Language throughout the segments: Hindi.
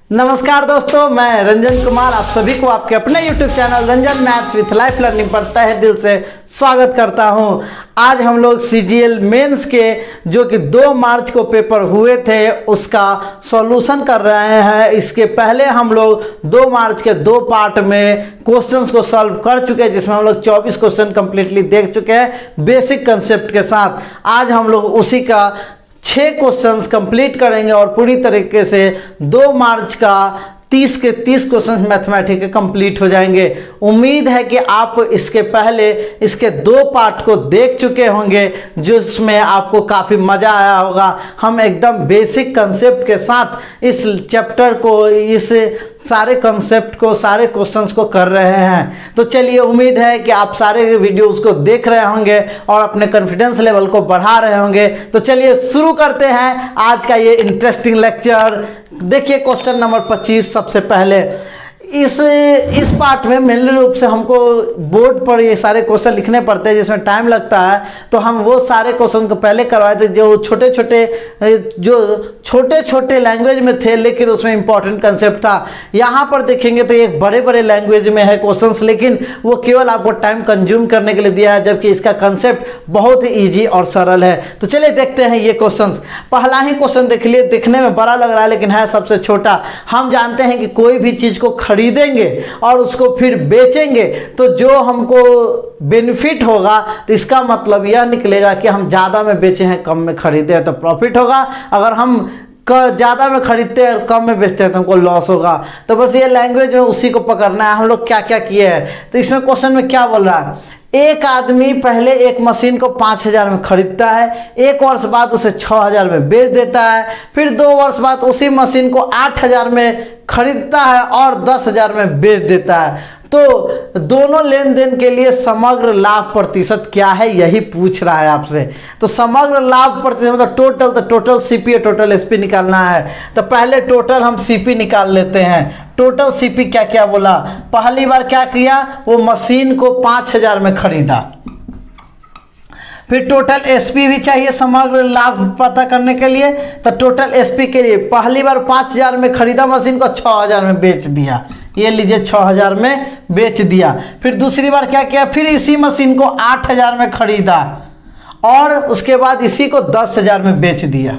नमस्कार दोस्तों, मैं रंजन कुमार आप सभी को आपके अपने YouTube channel Ranjan maths with life learning पर तहे दिल से स्वागत करता हूं। आज हम लोग CGL मेंस के जो कि 2 मार्च को पेपर हुए थे उसका सॉल्यूशन कर रहे हैं। इसके पहले हम लोग 2 मार्च के 2 पार्ट में क्वेश्चंस को सॉल्व कर चुके हैं, जिसमें हम लोग 24 क्वेश्चन कंप्लीटली देख चुके हैं बेसिक कंसेप्ट के साथ। आज हम लोग उसी का 6 क्वेश्चंस कंप्लीट करेंगे और पूरी तरीके से 2 मार्च का 30 के 30 क्वेश्चन मैथमेटिक्स के कंप्लीट हो जाएंगे। उम्मीद है कि आप इसके पहले इसके 2 पार्ट को देख चुके होंगे, जिसमें आपको काफ़ी मज़ा आया होगा। हम एकदम बेसिक कंसेप्ट के साथ इस चैप्टर को, इस सारे कंसेप्ट को, सारे क्वेश्चंस को कर रहे हैं। तो चलिए, उम्मीद है कि आप सारे वीडियोस को देख रहे होंगे और अपने कॉन्फिडेंस लेवल को बढ़ा रहे होंगे। तो चलिए शुरू करते हैं आज का ये इंटरेस्टिंग लेक्चर। देखिए क्वेश्चन नंबर 25। सबसे पहले इस पार्ट में मेनली रूप से हमको बोर्ड पर ये सारे क्वेश्चन लिखने पड़ते हैं, जिसमें टाइम लगता है। तो हम वो सारे क्वेश्चन को पहले करवाए थे जो छोटे छोटे लैंग्वेज में थे, लेकिन उसमें इंपॉर्टेंट कंसेप्ट था। यहाँ पर देखेंगे तो एक बड़े बड़े लैंग्वेज में है क्वेश्चंस, लेकिन वो केवल आपको टाइम कंज्यूम करने के लिए दिया है, जबकि इसका कंसेप्ट बहुत ही ईजी और सरल है। तो चलिए देखते हैं ये क्वेश्चन। पहला ही क्वेश्चन देख लिए, दिखने में बड़ा लग रहा है लेकिन है सबसे छोटा। हम जानते हैं कि कोई भी चीज़ को खरीदेंगे और उसको फिर बेचेंगे तो जो हमको बेनिफिट होगा, तो इसका मतलब यह निकलेगा कि हम ज़्यादा में बेचे हैं, कम में खरीदे हैं तो प्रॉफिट होगा। अगर हम ज़्यादा में खरीदते हैं और कम में बेचते हैं तो हमको लॉस होगा। तो बस ये लैंग्वेज में उसी को पकड़ना है। हम लोग क्या क्या किए हैं, तो इसमें क्वेश्चन में क्या बोल रहा है, एक आदमी पहले एक मशीन को 5,000 में खरीदता है, 1 वर्ष बाद उसे 6,000 में बेच देता है, फिर 2 वर्ष बाद उसी मशीन को 8,000 में खरीदता है और 10,000 में बेच देता है। तो दोनों लेन देन के लिए समग्र लाभ प्रतिशत क्या है, यही पूछ रहा है आपसे। तो समग्र लाभ प्रतिशत मतलब टोटल CP और टोटल SP निकालना है। तो पहले टोटल हम CP निकाल लेते हैं। टोटल CP क्या क्या बोला, पहली बार क्या किया, वो मशीन को 5,000 में खरीदा। फिर टोटल SP भी चाहिए समग्र लाभ पता करने के लिए। तो टोटल SP के लिए पहली बार 5,000 में खरीदा मशीन को, 6,000 में बेच दिया। ये लीजिए 6,000 में बेच दिया। फिर दूसरी बार क्या किया, फिर इसी मशीन को 8,000 में खरीदा और उसके बाद इसी को 10,000 में बेच दिया।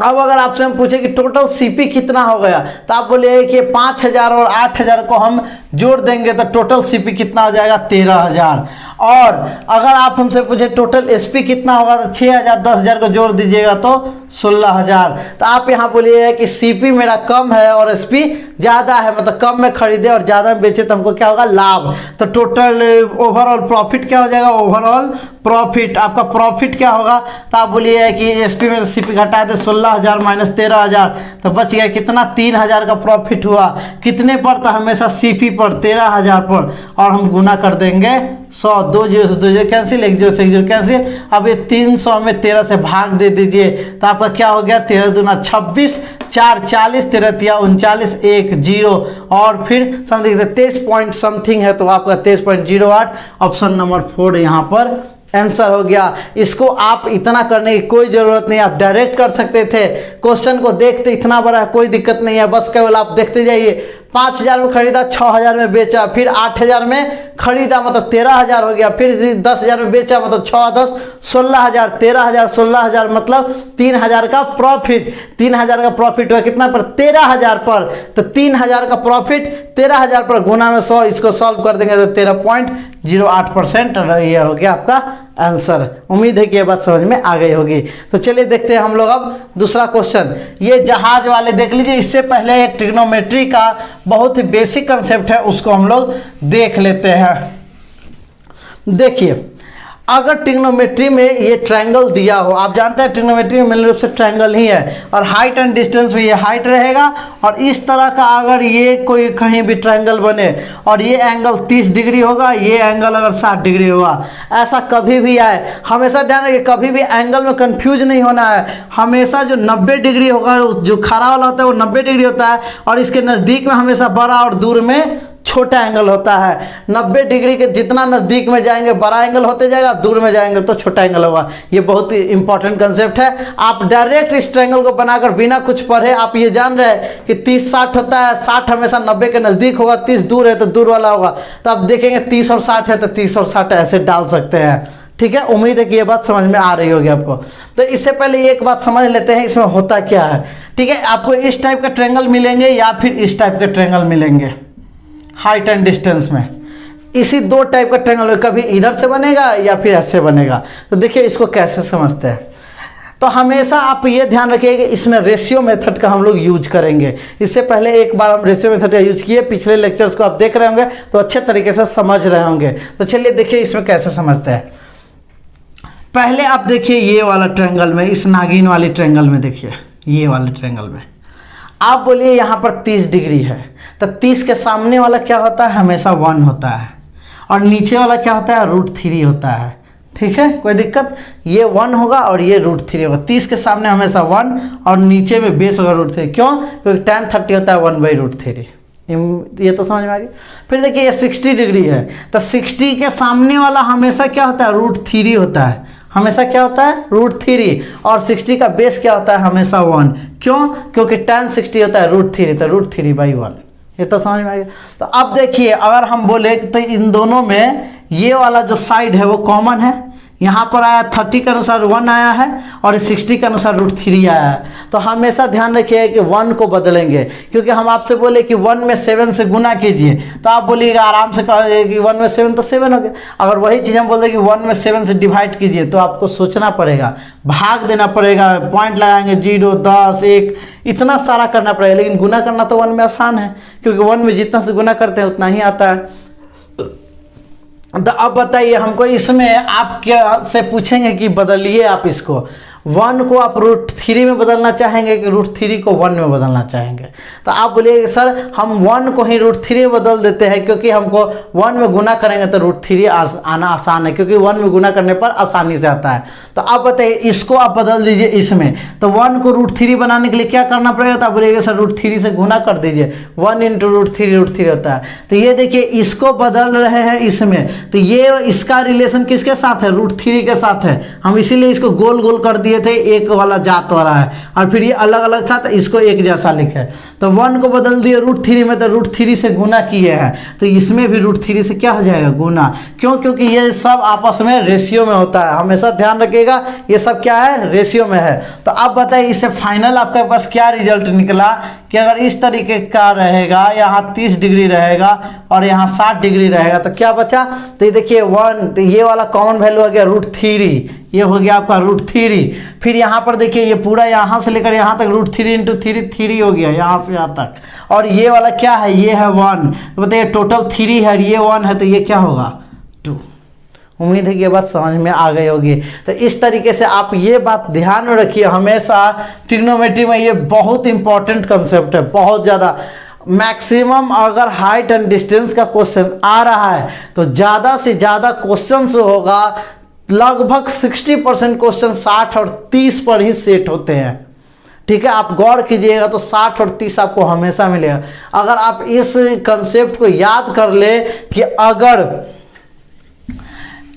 अब अगर आपसे हम पूछे कि टोटल CP कितना हो गया, तो आप बोलिए कि 5,000 और 8,000 को हम जोड़ देंगे तो टोटल CP कितना हो जाएगा, 13,000। और अगर आप हमसे पूछे टोटल SP कितना होगा, तो 6,000 10,000 को जोड़ दीजिएगा तो 16,000। तो आप यहाँ बोलिए कि CP मेरा कम है और SP ज़्यादा है, मतलब कम में खरीदे और ज़्यादा में बेचे तो हमको क्या होगा, लाभ। तो टोटल ओवरऑल प्रॉफिट क्या हो जाएगा, ओवरऑल प्रॉफिट। आपका प्रॉफिट क्या होगा, तो आप बोलिए कि SP में CP घटाए तो 16,000 माइनस 13,000 तो बच गया कितना, 3,000 का प्रॉफिट हुआ। कितने पर, तो हमेशा CP पर 13,000 पर, और हम गुना कर देंगे 100। 2 0 से 2 0 कैंसिल, 1 0 से 1 0 कैंसिल। अब ये 300 में 13 से भाग दे दीजिए तो आपका क्या हो गया, 13 दूना 26, 4 40, 13 तिया 39, 1 0 और फिर समझिए 23 पॉइंट समथिंग है, तो आपका 23.08 ऑप्शन नंबर 4 यहाँ पर आंसर हो गया। इसको आप इतना करने की कोई ज़रूरत नहीं, आप डायरेक्ट कर सकते थे। क्वेश्चन को देखते इतना बड़ा है, कोई दिक्कत नहीं है, बस केवल आप देखते जाइए। 5,000 में खरीदा, 6,000 में बेचा, फिर 8,000 में खरीदा मतलब 13,000 हो गया, फिर 10,000 में बेचा मतलब 6 10 16,000, 13,000 16,000 मतलब 3,000 का प्रॉफिट। 3,000 का प्रॉफिट हुआ कितना पर, 13,000 पर। तो 3,000 का प्रॉफिट 13,000 पर गुना में 100, इसको सॉल्व कर देंगे तो 13.08% ये हो गया आपका आंसर। उम्मीद है कि ये बात समझ में आ गई होगी। तो चलिए देखते हैं हम लोग अब दूसरा क्वेश्चन। ये जहाज वाले देख लीजिए, इससे पहले एक ट्रिग्नोमेट्री का बहुत ही बेसिक कंसेप्ट है, उसको हम लोग देख लेते हैं। देखिए, अगर ट्रिग्नोमेट्री में ये ट्रायंगल दिया हो, आप जानते हैं ट्रिग्नोमेट्री में मेन रूप से ट्रायंगल ही है, और हाइट एंड डिस्टेंस में ये हाइट रहेगा, और इस तरह का अगर ये कोई कहीं भी ट्रायंगल बने और ये एंगल 30 डिग्री होगा, ये एंगल अगर 60 डिग्री होगा, ऐसा कभी भी आए, हमेशा ध्यान रखिए कभी भी एंगल में कंफ्यूज नहीं होना है। हमेशा जो 90 डिग्री होगा, जो खड़ा वाला होता है वो 90 डिग्री होता है, और इसके नज़दीक में हमेशा बड़ा और दूर में छोटा एंगल होता है। 90 डिग्री के जितना नज़दीक में जाएंगे बड़ा एंगल होते जाएगा, दूर में जाएंगे तो छोटा एंगल होगा। ये बहुत ही इंपॉर्टेंट कंसेप्ट है। आप डायरेक्ट इस ट्रायंगल को बनाकर बिना कुछ पढ़े आप ये जान रहे हैं कि 30-60 होता है, 60 हमेशा 90 के नज़दीक होगा, 30 दूर है तो दूर वाला होगा। तो आप देखेंगे 30 और 60 है तो 30 और 60 ऐसे डाल सकते हैं। ठीक है, उम्मीद है कि ये बात समझ में आ रही होगी आपको। तो इससे पहले एक बात समझ लेते हैं इसमें होता क्या है। ठीक है, आपको इस टाइप का ट्रायंगल मिलेंगे या फिर इस टाइप के ट्रायंगल मिलेंगे हाइट एंड डिस्टेंस में। इसी दो टाइप का ट्रायंगल कभी इधर से बनेगा या फिर ऐसे बनेगा। तो देखिए इसको कैसे समझते हैं। तो हमेशा आप ये ध्यान रखिए कि इसमें रेशियो मेथड का हम लोग यूज करेंगे। इससे पहले एक बार हम रेशियो मेथड का यूज किए, पिछले लेक्चर्स को आप देख रहे होंगे तो अच्छे तरीके से समझ रहे होंगे। तो चलिए देखिए इसमें कैसे समझते हैं। पहले आप देखिए ये वाला ट्रायंगल में, इस नागिन वाली ट्रायंगल में देखिए, ये वाले ट्रायंगल में आप बोलिए यहाँ पर 30 डिग्री है तो 30 के सामने वाला क्या होता है, हमेशा 1 होता है, और नीचे वाला क्या होता है, √3 होता है। ठीक है, कोई दिक्कत, ये 1 होगा और ये √3 होगा। 30 के सामने हमेशा 1 और नीचे में बेस होगा √3। क्यों? क्योंकि tan 30 होता है 1/√3। ये तो समझ में आ गया। फिर देखिए ये 60 डिग्री है तो 60 के सामने वाला हमेशा क्या होता है, √3 होता है। हमेशा क्या होता है, √3, और 60 का बेस क्या होता है, हमेशा 1। क्यों? क्योंकि tan 60 होता है √3, तो √3/1। ये तो समझ में आ गया। तो अब देखिए अगर हम बोले तो इन दोनों में ये वाला जो साइड है वो कॉमन है। यहाँ पर आया 30 के अनुसार 1 आया है और 60 के अनुसार √3 आया है। तो हमेशा ध्यान रखिए कि 1 को बदलेंगे, क्योंकि हम आपसे बोले कि 1 में 7 से गुना कीजिए तो आप बोलिएगा आराम से कहेंगे कि 1 में 7 तो 7 हो गया। अगर वही चीज़ हम बोल दें कि 1 में 7 से डिवाइड कीजिए तो आपको सोचना पड़ेगा, भाग देना पड़ेगा, पॉइंट लगाएंगे 0, 10, 1, इतना सारा करना पड़ेगा। लेकिन गुना करना तो 1 में आसान है, क्योंकि 1 में जितना से गुना करते हैं उतना ही आता है। तो अब बताइए हमको, इसमें आप क्या से पूछेंगे कि बदलिए आप इसको, 1 को आप √3 में बदलना चाहेंगे कि √3 को 1 में बदलना चाहेंगे। तो आप बोलिए सर हम 1 को ही √3 में बदल देते हैं, क्योंकि हमको 1 में गुना करेंगे तो √3 आना आसान है, क्योंकि 1 में गुना करने पर आसानी से आता है। तो आप बताइए इसको आप बदल दीजिए इसमें। तो 1 को √3 बनाने के लिए क्या करना पड़ेगा, तो आप बोलिएगा सर √3 से गुना कर दीजिए, 1 × √3 होता है। तो ये देखिए इसको बदल रहे हैं इसमें, तो ये इसका रिलेशन किसके साथ है, √3 के साथ है। हम इसीलिए इसको गोल गोल कर दिए थे, एक वाला जात वाला है, और फिर ये अलग अलग था तो इसको एक जैसा लिखे। तो 1 को बदल दिए √3 में, तो √3 से गुना किए हैं, तो इसमें भी √3 से क्या हो जाएगा, गुना। क्यों? क्योंकि ये सब आपस में रेशियो में होता है। हमेशा ध्यान रखिएगा ये सब क्या है, रेशियो में है। तो अब बताइए इससे फाइनल आपके पास क्या रिजल्ट निकला कि अगर इस तरीके का रहेगा, यहाँ 30 डिग्री रहेगा और यहाँ 60 डिग्री रहेगा, तो क्या बचा, तो ये देखिए 1, तो ये वाला कॉमन वैल्यू हो गया √3, ये हो गया आपका √3। फिर यहाँ पर देखिए ये पूरा यहाँ से लेकर यहाँ तक √3 × 3 3 हो गया, यहाँ से यहाँ तक। और ये वाला क्या है, ये है 1, तो बताइए टोटल 3 है, ये 1 है, तो ये क्या होगा, 2। उम्मीद है कि ये बात समझ में आ गई होगी। तो इस तरीके से आप ये बात ध्यान में रखिए, हमेशा ट्रिग्नोमेट्री में ये बहुत इंपॉर्टेंट कंसेप्ट है, बहुत ज़्यादा। मैक्सिमम अगर हाइट एंड डिस्टेंस का क्वेश्चन आ रहा है तो ज़्यादा से ज़्यादा क्वेश्चन होगा, लगभग 60% क्वेश्चन 60 और 30 पर ही सेट होते हैं। ठीक है, आप गौर कीजिएगा तो 60 और 30 आपको हमेशा मिलेगा। अगर आप इस कंसेप्ट को याद कर ले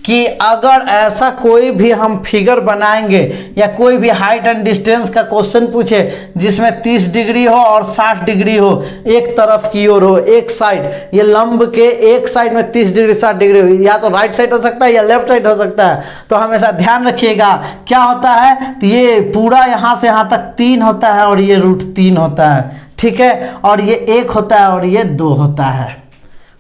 कि अगर ऐसा कोई भी हम फिगर बनाएंगे या कोई भी हाइट एंड डिस्टेंस का क्वेश्चन पूछे जिसमें 30 डिग्री हो और 60 डिग्री हो, एक तरफ की ओर हो, एक साइड, ये लंब के एक साइड में 30 डिग्री 60 डिग्री हो, या तो राइट साइड हो सकता है या लेफ्ट साइड हो सकता है। तो हमेशा ध्यान रखिएगा क्या होता है, तो ये पूरा यहाँ से यहाँ तक 3 होता है और ये √3 होता है। ठीक है, और ये 1 होता है और ये 2 होता है।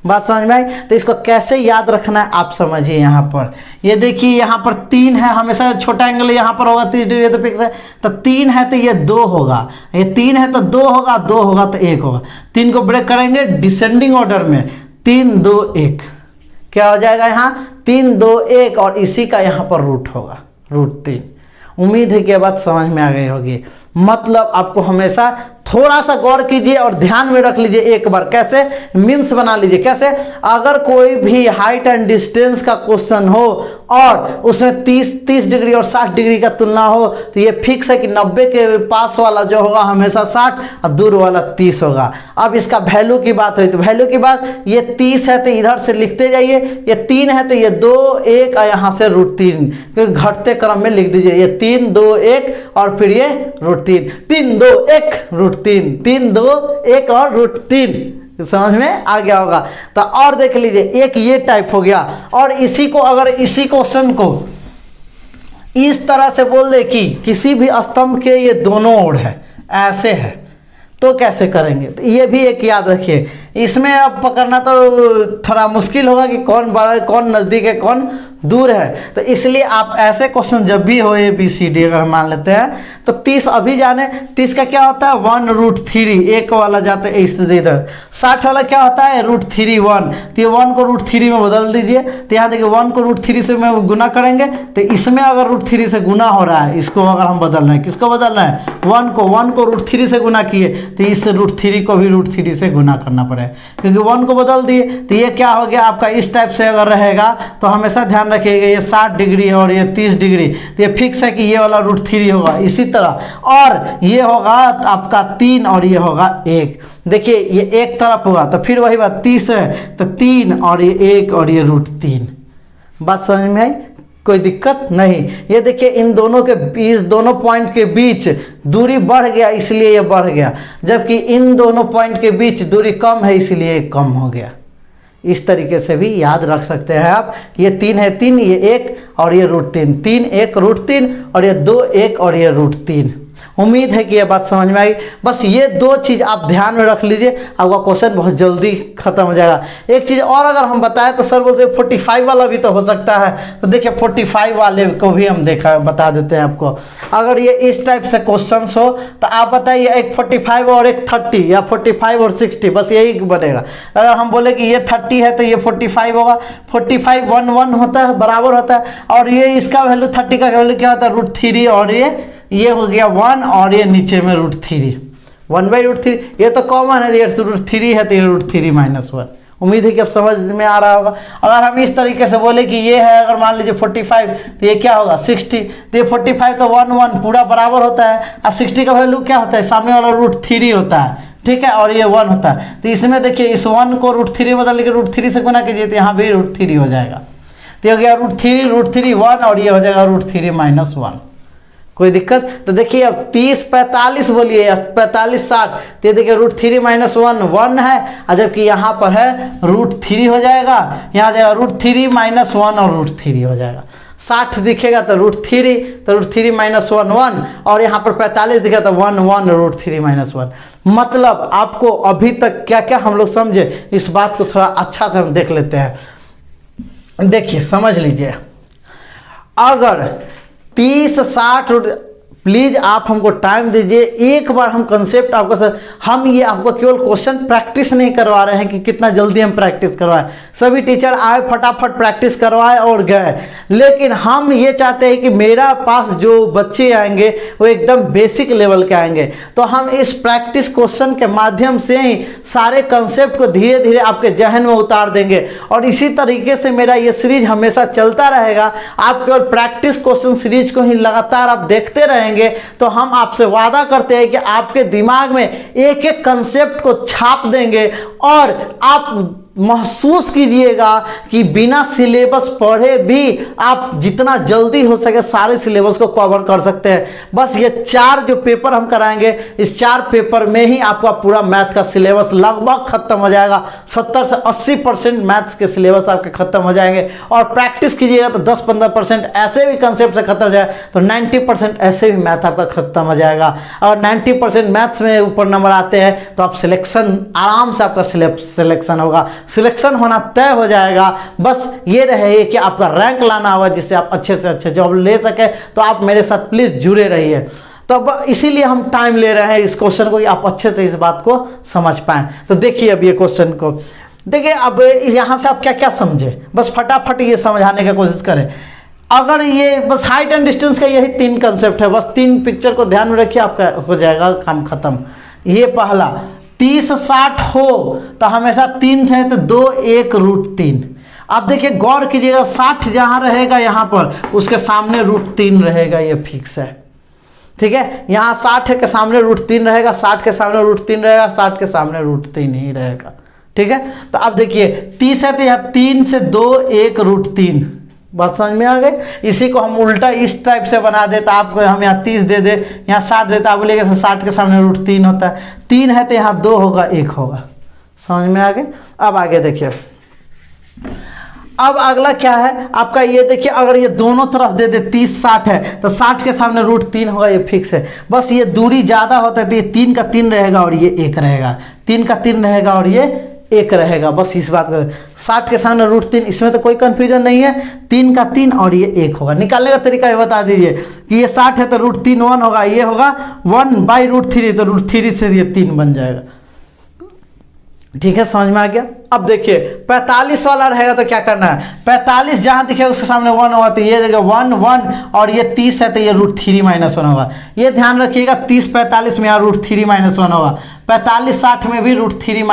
बात समझ में आई? तो इसको कैसे याद रखना है आप समझिए। यहाँ पर ये देखिए, यहाँ पर 3 है, हमेशा छोटा एंगल यहाँ पर होगा 30 डिग्री, तो फिक्स है। तो 3 है तो ये 2 होगा, ये 3 है तो 2 होगा, 2 होगा तो 1 होगा। 3 को ब्रेक करेंगे डिसेंडिंग ऑर्डर में, 3 2 1, क्या हो जाएगा यहाँ 3 2 1, और इसी का यहाँ पर रूट होगा √3। उम्मीद है कि ये बात समझ में आ गई होगी। मतलब आपको हमेशा थोड़ा सा गौर कीजिए और ध्यान में रख लीजिए एक बार, कैसे मीम्स बना लीजिए। कैसे? अगर कोई भी हाइट एंड डिस्टेंस का क्वेश्चन हो और उसमें 30 डिग्री और 60 डिग्री का तुलना हो, तो ये फिक्स है कि 90 के पास वाला जो होगा हमेशा 60 और दूर वाला 30 होगा। अब इसका वैल्यू की बात हुई तो वैल्यू की बात, ये 30 है तो इधर से लिखते जाइए, ये 3 है तो ये 2 1 और यहाँ से √3, क्योंकि घटते क्रम में लिख दीजिए, ये 3 2 1 और फिर ये √3, 3 2 1 √3, 3 2 1 और √3। समझ में आ गया होगा। तो और देख लीजिए, एक ये टाइप हो गया, और इसी को अगर इसी क्वेश्चन को इस तरह से बोल दे कि किसी भी स्तंभ के ये दोनों ओर है, ऐसे है, तो कैसे करेंगे? तो ये भी एक याद रखिए। इसमें अब पकड़ना तो थोड़ा मुश्किल होगा कि कौन बड़ा, कौन नज़दीक है, कौन दूर है। तो इसलिए आप ऐसे क्वेश्चन जब भी हो ABCD अगर हम मान लेते हैं, तो 30 अभी जाने 30 का क्या होता है 1√3, एक वाला जाते हैं इधर। 60 वाला क्या होता है √3 1, तो ये 1 को √3 में बदल दीजिए। तो यहाँ देखिए 1 को √3 से में गुना करेंगे, तो इसमें अगर √3 से गुना हो रहा है, इसको अगर हम बदल रहे हैं, किसको बदल रहे हैं 1 को √3 से गुना किए, तो इस √3 को भी √3 से गुना करना पड़ेगा, क्योंकि 1 को बदल दिए। तो ये क्या हो गया आपका, इस टाइप से अगर रहेगा तो हमेशा ध्यान रखिएगा, ये 60 डिग्री और ये 30 डिग्री, तो ये फिक्स है कि ये वाला √3 होगा। इसी तरह और ये होगा आपका 3 और ये होगा 1। देखिए ये एक तरफ होगा तो फिर वही बात, 30 है तो 3 और ये 1 और ये √3। बात समझ में आई? कोई दिक्कत नहीं। ये देखिए इन दोनों के इस दोनों पॉइंट के बीच दूरी बढ़ गया, इसलिए ये बढ़ गया, जबकि इन दोनों पॉइंट के बीच दूरी कम है, इसलिए कम हो गया। इस तरीके से भी याद रख सकते हैं आप। ये 3 है 3, ये 1 और ये √3, 3 1 √3 और ये 2 1 और ये √3। उम्मीद है कि ये बात समझ में आई। बस ये दो चीज़ आप ध्यान में रख लीजिए, आपका क्वेश्चन बहुत जल्दी खत्म हो जाएगा। एक चीज़ और अगर हम बताएं तो सर बोलते 45 वाला भी तो हो सकता है, तो देखिए 45 वाले को भी हम बता देते हैं आपको। अगर ये इस टाइप से क्वेश्चंस हो तो आप बताइए, एक 45 और एक 30 या 45 और 60, बस यही बनेगा। अगर हम बोले कि ये 30 है तो ये 45 होगा, 45 1 1 होता है, बराबर होता है, और ये इसका वैल्यू 30 का वैल्यू क्या होता है √3, और ये हो गया 1 और ये नीचे में √3, 1/√3। ये तो कॉमन है, ये √3 है तो ये √3 - 1। उम्मीद है कि अब समझ में आ रहा होगा। अगर हम इस तरीके से बोले कि ये है, अगर मान लीजिए 45 तो ये क्या होगा 60, तो ये 45 तो 1 1 पूरा बराबर होता है, और 60 का वैल्यू क्या होता है, सामने वाला √3 होता है, ठीक है, और ये 1 होता है। तो इसमें देखिए इस 1 को √3 बदल के √3 से गुना कीजिए, तो यहाँ भी √3 हो जाएगा। तो हो गया √3 1 और ये हो जाएगा √3 - 1। कोई दिक्कत? तो देखिए अब 30 45 बोलिए, 45 60, तो ये देखिए √3 - 1 1 है, और जबकि यहाँ पर है √3 हो जाएगा, यहाँ जाएगा √3 - 1 और √3 हो जाएगा। 60 दिखेगा तो √3, तो √3 - 1 1, और यहाँ पर 45 दिखेगा तो 1 1 √3 - 1। मतलब आपको अभी तक क्या क्या हम लोग समझे, इस बात को थोड़ा अच्छा से हम देख लेते हैं। देखिए समझ लीजिए, अगर 30 60, प्लीज़ आप हमको टाइम दीजिए, एक बार हम कंसेप्ट आपको सर, हम ये आपको केवल क्वेश्चन प्रैक्टिस नहीं करवा रहे हैं कि कितना जल्दी हम प्रैक्टिस करवाएं। सभी टीचर आए फटाफट प्रैक्टिस करवाए और गए, लेकिन हम ये चाहते हैं कि मेरा पास जो बच्चे आएंगे वो एकदम बेसिक लेवल के आएंगे। तो हम इस प्रैक्टिस क्वेश्चन के माध्यम से ही सारे कंसेप्ट को धीरे धीरे आपके जहन में उतार देंगे, और इसी तरीके से मेरा ये सीरीज हमेशा चलता रहेगा। आप केवल प्रैक्टिस क्वेश्चन सीरीज को ही लगातार आप देखते रहेंगे, तो हम आपसे वादा करते हैं कि आपके दिमाग में एक एक कंसेप्ट को छाप देंगे, और आप महसूस कीजिएगा कि बिना सिलेबस पढ़े भी आप जितना जल्दी हो सके सारे सिलेबस को कवर कर सकते हैं। बस ये 4 जो पेपर हम कराएंगे, इस 4 पेपर में ही आपका पूरा मैथ का सिलेबस लगभग खत्म हो जाएगा। 70 से 80% मैथ्स के सिलेबस आपके खत्म हो जाएंगे, और प्रैक्टिस कीजिएगा तो 10-15% ऐसे भी कंसेप्ट से खत्म हो जाए, तो 90% ऐसे भी मैथ आपका खत्म हो जाएगा। और 90% मैथ्स में ऊपर नंबर आते हैं तो आप सिलेक्शन आराम से आपका सिलेक्शन होगा, सिलेक्शन होना तय हो जाएगा। बस ये रहे कि आपका रैंक लाना होगा, जिससे आप अच्छे से अच्छे जॉब ले सके। तो आप मेरे साथ प्लीज़ जुड़े रहिए। तो अब इसीलिए हम टाइम ले रहे हैं इस क्वेश्चन को, कि आप अच्छे से इस बात को समझ पाएँ। तो देखिए अब ये क्वेश्चन को देखिए, अब यहाँ से आप क्या क्या समझे, बस फटाफट ये समझाने की कोशिश करें। अगर ये बस हाइट एंड डिस्टेंस का यही 3 कंसेप्ट है, बस 3 पिक्चर को ध्यान में रखिए, आपका हो जाएगा काम खत्म। ये पहला 30 60 हो तो हमेशा 3 है तो 2 1 √3, अब देखिए गौर कीजिएगा, 60 जहाँ रहेगा यहाँ पर उसके सामने √3 रहेगा, ये फिक्स है। ठीक है, यहाँ 60 के सामने √3 रहेगा, 60 के सामने √3 रहेगा, 60 के सामने √3 ही रहेगा। ठीक है, तो अब देखिए 30 है तो यहाँ 3 से 2 1 √3, बात समझ में आ गई। इसी को हम उल्टा इस टाइप से बना देता, आपको हम यहाँ 30 दे दे, यहाँ 60 देता, आप बोलेगा 60 के सामने √3 होता है, 3 है तो यहाँ 2 होगा 1 होगा, समझ में आ गए। अब आगे देखिए, अब अगला क्या है आपका, ये देखिए अगर ये दोनों तरफ दे दे 30 60 है तो 60 के सामने √3 होगा, ये फिक्स है। बस ये दूरी ज़्यादा होता है तो ये 3 का 3 रहेगा और ये 1 रहेगा, 3 का 3 रहेगा और ये 1 रहेगा, बस इस बात का। 60 के सामने √3, इसमें तो कोई कन्फ्यूजन नहीं है, 3 का 3 और ये 1 होगा। निकालने का तरीका ये बता दीजिए कि ये 60 है तो √3 1 होगा, ये होगा 1/√3, तो √3 से ये 3 बन जाएगा। ठीक है, समझ में आ गया। अब देखिए 45 वाला रहेगा तो क्या करना है, 45 जहाँ दिखेगा उसके सामने 1 होगा, तो ये जगह 1 1 और ये 30 है तो ये √3 - 1 होगा। ये ध्यान रखिएगा, 30 45 में यहाँ √3 - 1 होगा, 45 60 में भी √3 -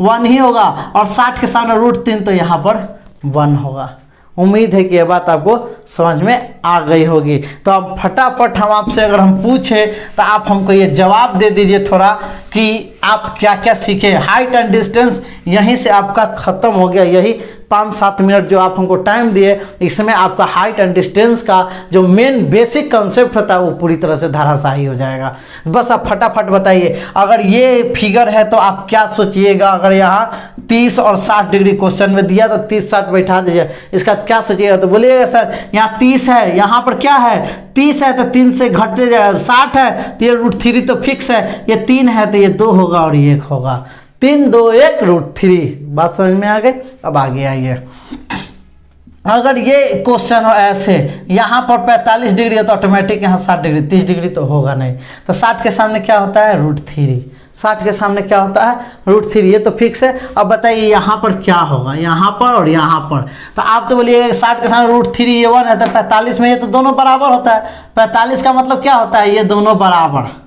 1 ही होगा, और 60 के सामने √3 तो यहाँ पर 1 होगा। उम्मीद है कि यह बात आपको समझ में आ गई होगी। तो अब फटाफट हम आपसे अगर हम पूछे तो आप हमको ये जवाब दे दीजिए थोड़ा कि आप क्या क्या सीखे। हाइट एंड डिस्टेंस यहीं से आपका ख़त्म हो गया, यही 5-7 मिनट जो आप हमको टाइम दिए, इसमें आपका हाइट एंड डिस्टेंस का जो मेन बेसिक कंसेप्ट होता है वो पूरी तरह से धराशायी हो जाएगा। बस आप फटाफट बताइए, अगर ये फिगर है तो आप क्या सोचिएगा। अगर यहाँ 30 और 60 डिग्री क्वेश्चन में दिया तो 30 60 बैठा दीजिए, इसका क्या सोचिएगा, तो बोलिएगा सर यहाँ 30 है, यहाँ पर क्या है 30 है तो 3 से घटते जाएगा, 60 है तो ये √3 तो फिक्स है, ये 3 है तो ये 2 होगा और ये 1 होगा, 3 2 1 √3। बात समझ में आ गई। अब आगे आइए, अगर ये क्वेश्चन हो ऐसे, यहाँ पर 45 डिग्री है तो ऑटोमेटिक यहाँ 60 डिग्री, 30 डिग्री तो होगा नहीं, तो 60 के सामने क्या होता है √3, 60 के सामने क्या होता है √3, ये तो फिक्स है। अब बताइए यहाँ पर क्या होगा, यहाँ पर और यहाँ पर, तो आप तो बोलिए 60 के सामने √3 ये 1 है तो 45 में ये तो दोनों बराबर होता है। 45 का मतलब क्या होता है, ये दोनों बराबर।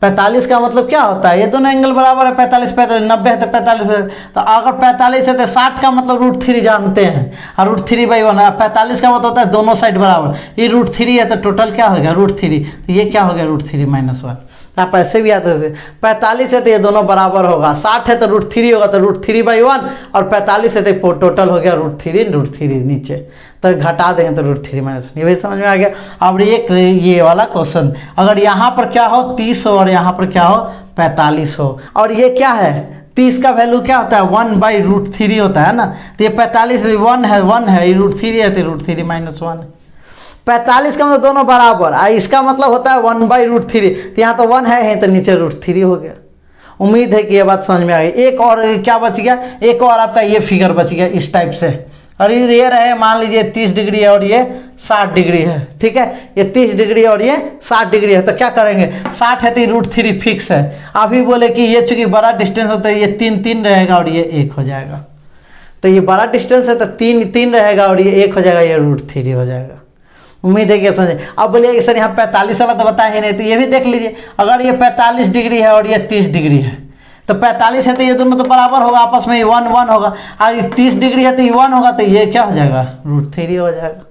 45 का मतलब क्या होता है, ये दोनों एंगल बराबर है, 45 45 90 है तो 45, तो अगर 45 है तो 60 का मतलब √3 जानते हैं, और √3/1 है। 45 का मतलब होता है दोनों साइड बराबर, ये √3 है तो टोटल क्या हो गया √3, तो ये क्या हो गया √3 - 1। आप ऐसे भी याद रखते, 45 है तो ये दोनों बराबर होगा, 60 है तो √3 होगा तो √3/1, और 45 है तो टोटल हो गया √3 नीचे, तो घटा देंगे तो √3 - 1। ये भी समझ में आ गया। अब एक ये वाला क्वेश्चन, अगर यहाँ पर क्या हो 30 हो और यहाँ पर क्या हो 45 हो, और ये क्या है 30 का वैल्यू क्या होता है 1/√3 होता है ना, तो ये 45 1 है, ये √3 है तो √3 - 1। 45 का मतलब दोनों बराबर, इसका मतलब होता है 1/√3, तो यहाँ तो 1 है तो नीचे √3 हो गया। उम्मीद है कि ये बात समझ में आ गई। एक और क्या बच गया, एक और आपका ये फिगर बच गया इस टाइप से, और ये रहे मान लीजिए 30 डिग्री है और ये 60 डिग्री है। ठीक है, ये 30 डिग्री और ये 60 डिग्री है, तो क्या करेंगे 60 है तो √3 फिक्स है। आप ही बोले कि ये चूंकि बड़ा डिस्टेंस होता है, ये 3 3 रहेगा और ये 1 हो जाएगा, तो ये बड़ा डिस्टेंस है तो 3 3 रहेगा और ये 1 हो जाएगा, ये √3 हो जाएगा। उम्मीद है कि समझे। अब बोलिए कि सर यहाँ 45 वाला तो बताया ही नहीं, तो ये भी देख लीजिए, अगर ये 45 डिग्री है और ये 30 डिग्री है, तो 45 है तो ये दोनों तो बराबर होगा, आपस में 1 1 होगा, और 30 डिग्री है तो ये 1 होगा, तो ये क्या हो जाएगा √3 हो जाएगा।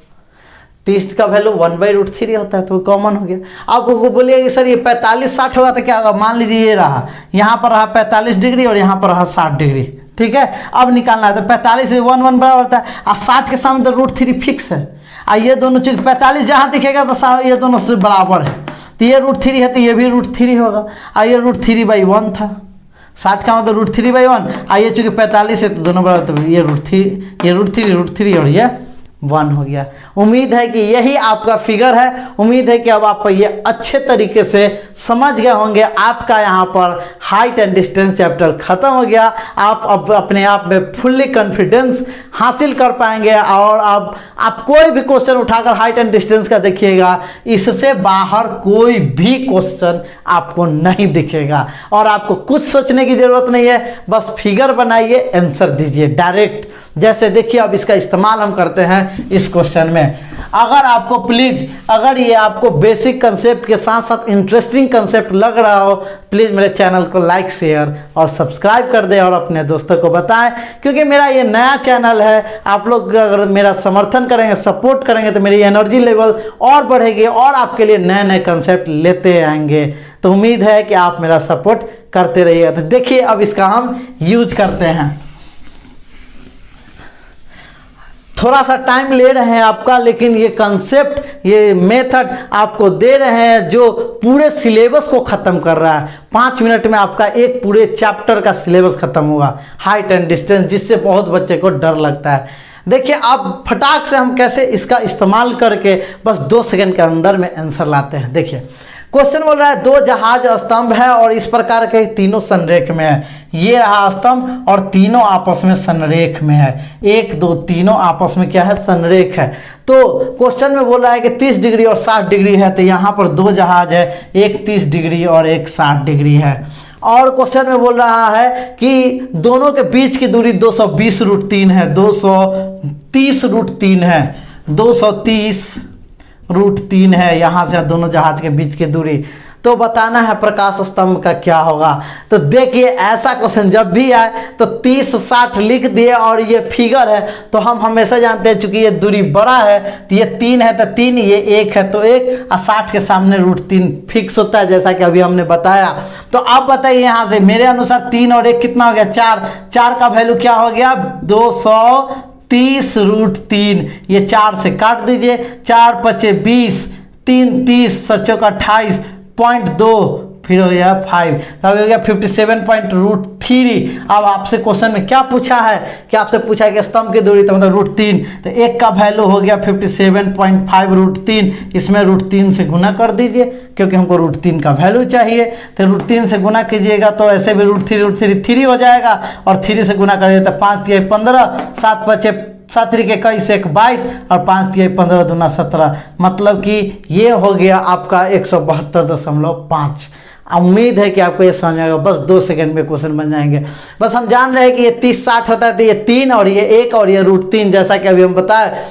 30 का वैल्यू 1/√3 होता है, तो कॉमन हो गया। आप बोलिए कि सर ये 45 60 होगा तो क्या होगा, मान लीजिए ये रहा, यहाँ पर रहा 45 डिग्री और यहाँ पर रहा 60 डिग्री। ठीक है, अब निकालना है तो 45 से 1 1 बराबर होता है, और 60 के सामने तो √3 फिक्स है, और ये दोनों चूंकि 45 जहाँ दिखेगा तो ये दोनों से बराबर है, तो ये √3 है तो ये भी √3 होगा, और ये √3/1 था। 60 का मतलब √3/1, और ये चूंकि 45 है तो दोनों बराबर, तो ये √3 और ये 1 हो गया। उम्मीद है कि यही आपका फिगर है। उम्मीद है कि अब आप ये अच्छे तरीके से समझ गए होंगे। आपका यहाँ पर हाइट एंड डिस्टेंस चैप्टर खत्म हो गया। आप अब अपने आप में फुल्ली कॉन्फिडेंस हासिल कर पाएंगे, और अब आप कोई भी क्वेश्चन उठाकर हाइट एंड डिस्टेंस का देखिएगा, इससे बाहर कोई भी क्वेश्चन आपको नहीं दिखेगा, और आपको कुछ सोचने की जरूरत नहीं है। बस फिगर बनाइए, आंसर दीजिए डायरेक्ट। जैसे देखिए अब इसका इस्तेमाल हम करते हैं इस क्वेश्चन में। अगर आपको प्लीज़, अगर ये आपको बेसिक कंसेप्ट के साथ साथ इंटरेस्टिंग कंसेप्ट लग रहा हो, प्लीज़ मेरे चैनल को लाइक, शेयर और सब्सक्राइब कर दें और अपने दोस्तों को बताएं, क्योंकि मेरा ये नया चैनल है। आप लोग अगर मेरा समर्थन करेंगे, सपोर्ट करेंगे तो मेरी एनर्जी लेवल और बढ़ेगी और आपके लिए नए नए कंसेप्ट लेते आएंगे। तो उम्मीद है कि आप मेरा सपोर्ट करते रहिएगा। तो देखिए अब इसका हम यूज करते हैं। थोड़ा सा टाइम ले रहे हैं आपका, लेकिन ये कंसेप्ट, ये मेथड आपको दे रहे हैं जो पूरे सिलेबस को ख़त्म कर रहा है। 5 मिनट में आपका एक पूरे चैप्टर का सिलेबस ख़त्म होगा, हाइट एंड डिस्टेंस, जिससे बहुत बच्चे को डर लगता है। देखिए अब फटाक से हम कैसे इसका इस्तेमाल करके बस 2 सेकंड के अंदर में आंसर लाते हैं। देखिए क्वेश्चन बोल रहा है 2 जहाज स्तंभ है और इस प्रकार के तीनों संरेख में है। ये रहा स्तंभ और तीनों आपस में संरेख में है। 1 2 तीनों आपस में क्या है, संरेख है। तो क्वेश्चन में बोल रहा है कि 30 डिग्री और 60 डिग्री है, तो यहाँ पर 2 जहाज है, एक 30 डिग्री और एक 60 डिग्री है। और क्वेश्चन में बोल रहा है कि दोनों के बीच की दूरी 220√3 है, 230√3 है, 230√3 है यहाँ से दोनों जहाज के बीच की दूरी। तो बताना है प्रकाश स्तंभ का क्या होगा। तो देखिए ऐसा क्वेश्चन जब भी आए तो 30 60 लिख दिए और ये फिगर है, तो हम हमेशा जानते हैं चूंकि ये दूरी बड़ा है तो ये 3 है तो 3, ये 1 है तो 1, और 60 के सामने √3 फिक्स होता है, जैसा कि अभी हमने बताया। तो आप बताइए यहाँ से, मेरे अनुसार 3 और 1 कितना हो गया, 4। 4 का वैल्यू क्या हो गया, 230√3। ये 4 से काट दीजिए, 4 5 20, 3 30, 7 28.2, फिर हो गया 5, तब हो गया 57.√3। अब आपसे क्वेश्चन में क्या पूछा है कि आपसे पूछा है कि स्तंभ की दूरी तो मतलब √3, तो 1 का वैल्यू हो गया 57.5√3। इसमें √3 से गुना कर दीजिए, क्योंकि हमको √3 का वैल्यू चाहिए। तो √3 से गुना कीजिएगा तो ऐसे भी √3 हो जाएगा, और 3 से गुना करिए तो 5 3 15, 7 5 7 3 21 1 22 और 5 3 15 दूना 17, मतलब कि ये हो गया आपका 172.5। उम्मीद है कि आपको ये समझ आएगा। बस 2 सेकंड में क्वेश्चन बन जाएंगे। बस हम जान रहे हैं कि ये 30 60 होता है, तो ये 3 और ये 1 और ये √3, जैसा कि अभी हम बताए।